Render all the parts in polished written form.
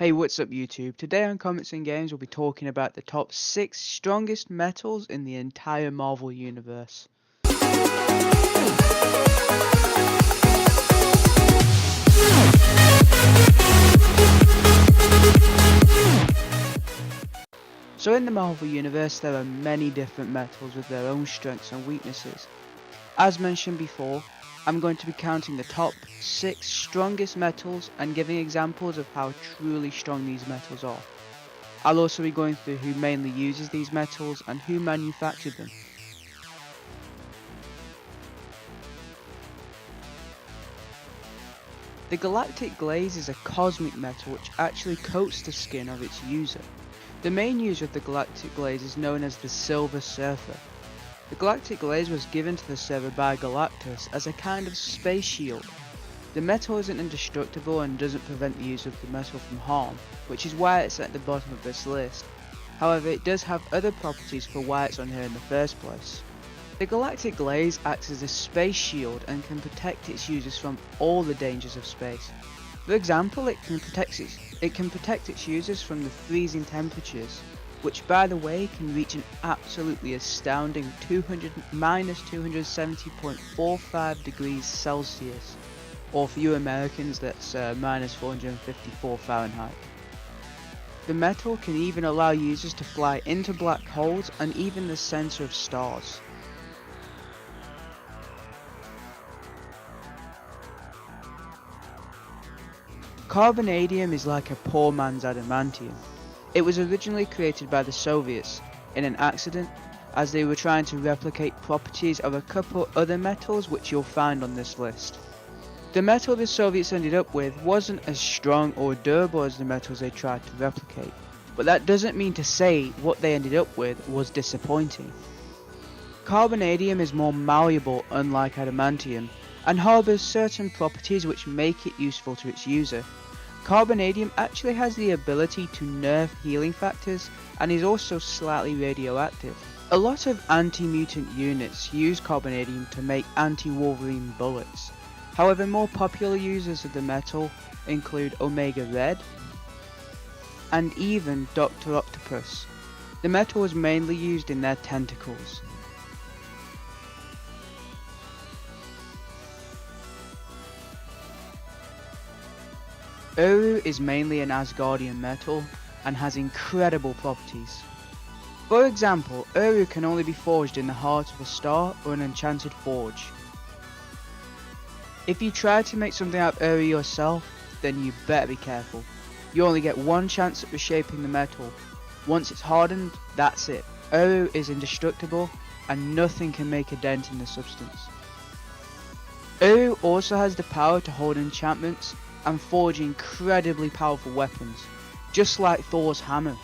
Hey, what's up YouTube? Today on Comics and Games we'll be talking about the top 6 strongest metals in the entire Marvel Universe. So in the Marvel Universe there are many different metals with their own strengths and weaknesses. As mentioned before, I'm going to be counting the top 6 strongest metals and giving examples of how truly strong these metals are. I'll also be going through who mainly uses these metals and who manufactured them. The Galactic Glaze is a cosmic metal which actually coats the skin of its user. The main user of the Galactic Glaze is known as the Silver Surfer. The Galactic Glaze was given to the server by Galactus as a kind of space shield. The metal isn't indestructible and doesn't prevent the use of the metal from harm, which is why it's at the bottom of this list. However, it does have other properties for why it's on here in the first place. The Galactic Glaze acts as a space shield and can protect its users from all the dangers of space. For example, it can protect its users from the freezing temperatures, which by the way can reach an absolutely astounding minus 270.45 degrees Celsius, or for you Americans that's minus 454 Fahrenheit. The metal can even allow users to fly into black holes and even the center of stars. Carbonadium is like a poor man's adamantium. It was originally created by the Soviets in an accident as they were trying to replicate properties of a couple other metals which you'll find on this list. The metal the Soviets ended up with wasn't as strong or durable as the metals they tried to replicate, but that doesn't mean to say what they ended up with was disappointing. Carbonadium is more malleable unlike adamantium and harbours certain properties which make it useful to its user. Carbonadium actually has the ability to nerf healing factors and is also slightly radioactive. A lot of anti-mutant units use Carbonadium to make anti-Wolverine bullets. However, more popular users of the metal include Omega Red and even Dr. Octopus. The metal is mainly used in their tentacles. Uru is mainly an Asgardian metal and has incredible properties. For example, Uru can only be forged in the heart of a star or an enchanted forge. If you try to make something out of Uru yourself, then you better be careful. You only get one chance at reshaping the metal. Once it's hardened, that's it. Uru is indestructible and nothing can make a dent in the substance. Uru also has the power to hold enchantments and forge incredibly powerful weapons, just like Thor's hammer.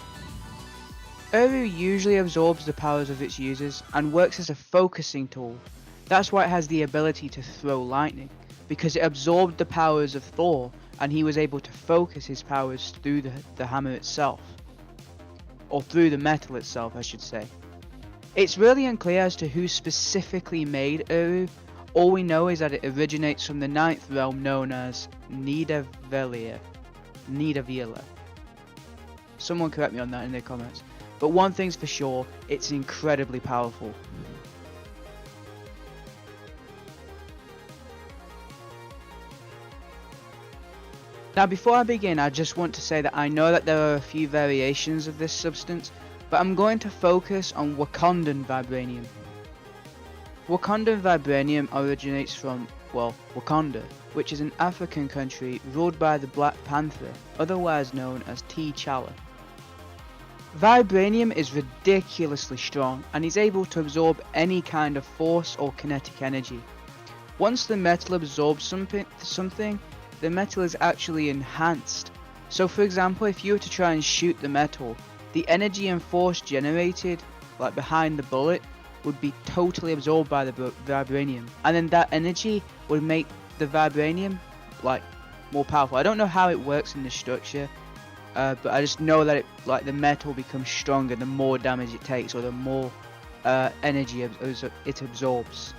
Uru usually absorbs the powers of its users and works as a focusing tool. That's why it has the ability to throw lightning, because it absorbed the powers of Thor and he was able to focus his powers through the hammer itself. Or through the metal itself, I should say. It's really unclear as to who specifically made Uru. All we know is that it originates from the 9th realm known as Nidavellir. Someone correct me on that in the comments. But one thing's for sure, it's incredibly powerful. Now before I begin, I just want to say that I know that there are a few variations of this substance, but I'm going to focus on Wakandan Vibranium. Wakandan Vibranium originates from, well, Wakanda, which is an African country ruled by the Black Panther, otherwise known as T'Challa. Vibranium is ridiculously strong and is able to absorb any kind of force or kinetic energy. Once the metal absorbs something, the metal is actually enhanced. So for example, if you were to try and shoot the metal, the energy and force generated, like behind the bullet, would be totally absorbed by the vibranium, and then that energy would make the vibranium like more powerful. I don't know how it works in the structure, but I just know that the metal becomes stronger the more damage it takes, or the more energy it absorbs.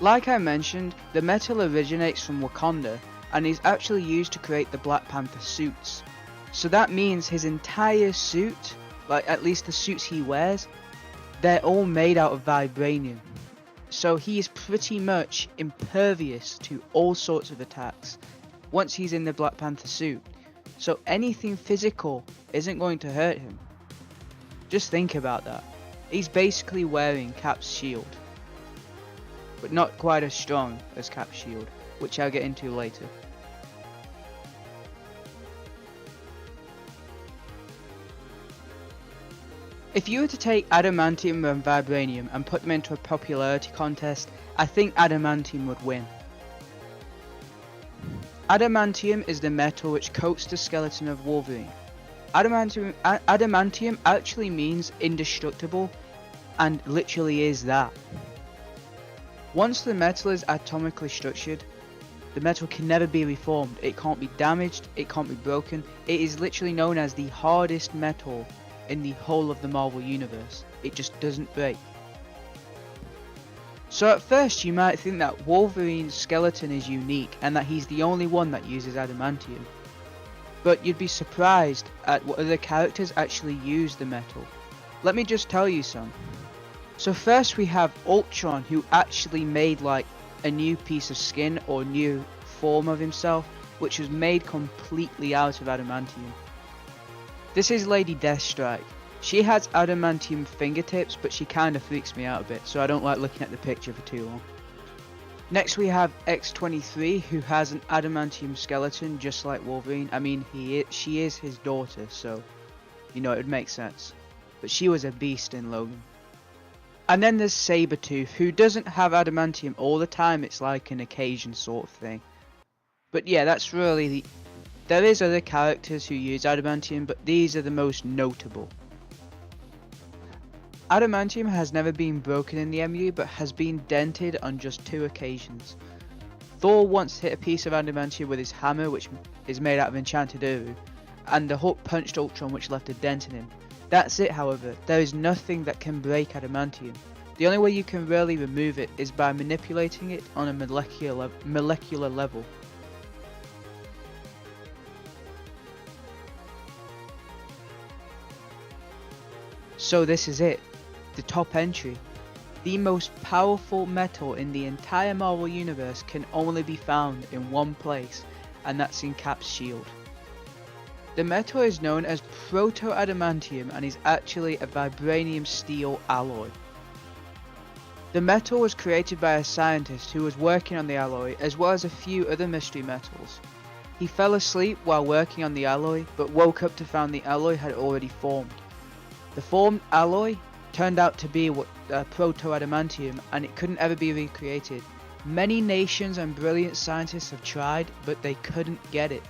Like I mentioned, the metal originates from Wakanda, and is actually used to create the Black Panther suits. So that means his entire suit, like at least the suits he wears, they're all made out of vibranium. So he is pretty much impervious to all sorts of attacks once he's in the Black Panther suit. So anything physical isn't going to hurt him. Just think about that. He's basically wearing Cap's shield, but not quite as strong as Cap's shield, which I'll get into later. If you were to take Adamantium and Vibranium and put them into a popularity contest, I think Adamantium would win. Adamantium is the metal which coats the skeleton of Wolverine. Adamantium actually means indestructible, and literally is that. Once the metal is atomically structured, the metal can never be reformed. It can't be damaged, it can't be broken. It is literally known as the hardest metal in the whole of the Marvel Universe. It just doesn't break. So at first you might think that Wolverine's skeleton is unique and that he's the only one that uses adamantium. But you'd be surprised at what other characters actually use the metal. Let me just tell you some. So first we have Ultron, who actually made like a new piece of skin or new form of himself, which was made completely out of adamantium. This is Lady Deathstrike. She has adamantium fingertips, but she kinda freaks me out a bit, so I don't like looking at the picture for too long. Next we have X-23, who has an adamantium skeleton just like Wolverine. I mean, she is his daughter, so you know it would make sense. But she was a beast in Logan. And then there's Sabretooth, who doesn't have adamantium all the time, it's like an occasion sort of thing. But yeah, that's really there is other characters who use adamantium, but these are the most notable. Adamantium has never been broken in the MU, but has been dented on just 2 occasions. Thor once hit a piece of adamantium with his hammer, which is made out of enchanted Uru, and the Hulk punched Ultron, which left a dent in him. That's it, however. There is nothing that can break adamantium. The only way you can really remove it is by manipulating it on a molecular level. So this is it. The top entry. The most powerful metal in the entire Marvel Universe can only be found in one place, and that's in Cap's shield. The metal is known as proto-adamantium and is actually a vibranium steel alloy. The metal was created by a scientist who was working on the alloy, as well as a few other mystery metals. He fell asleep while working on the alloy, but woke up to find the alloy had already formed. The formed alloy turned out to be proto-adamantium, and it couldn't ever be recreated. Many nations and brilliant scientists have tried, but they couldn't get it.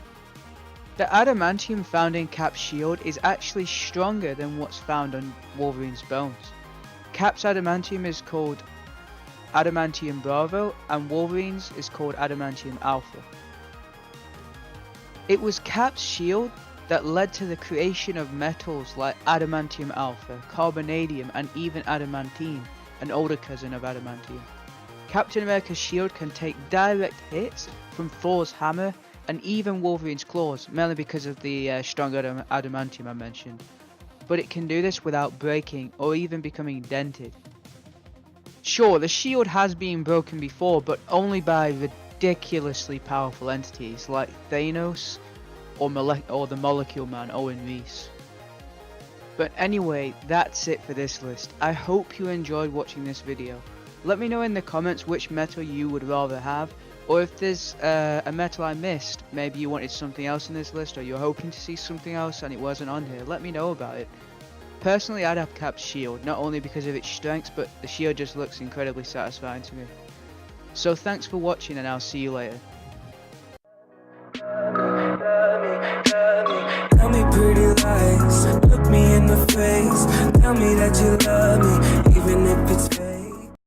The adamantium found in Cap's shield is actually stronger than what's found on Wolverine's bones. Cap's adamantium is called Adamantium Bravo, and Wolverine's is called Adamantium Alpha. It was Cap's shield that led to the creation of metals like Adamantium Alpha, Carbonadium, and even Adamantium, an older cousin of adamantium. Captain America's shield can take direct hits from Thor's hammer and even Wolverine's claws, mainly because of the strong adamantium I mentioned. But it can do this without breaking or even becoming dented. Sure, the shield has been broken before, but only by ridiculously powerful entities like Thanos or the Molecule Man, Owen Reese. But anyway, that's it for this list. I hope you enjoyed watching this video. Let me know in the comments which metal you would rather have, or if there's a metal I missed. Maybe you wanted something else in this list, or you're hoping to see something else and it wasn't on here. Let me know about it. Personally, I'd have Cap's shield, not only because of its strengths, but the shield just looks incredibly satisfying to me. So thanks for watching, and I'll see you later. Tell me pretty lies, look me in the face, tell me that you love me.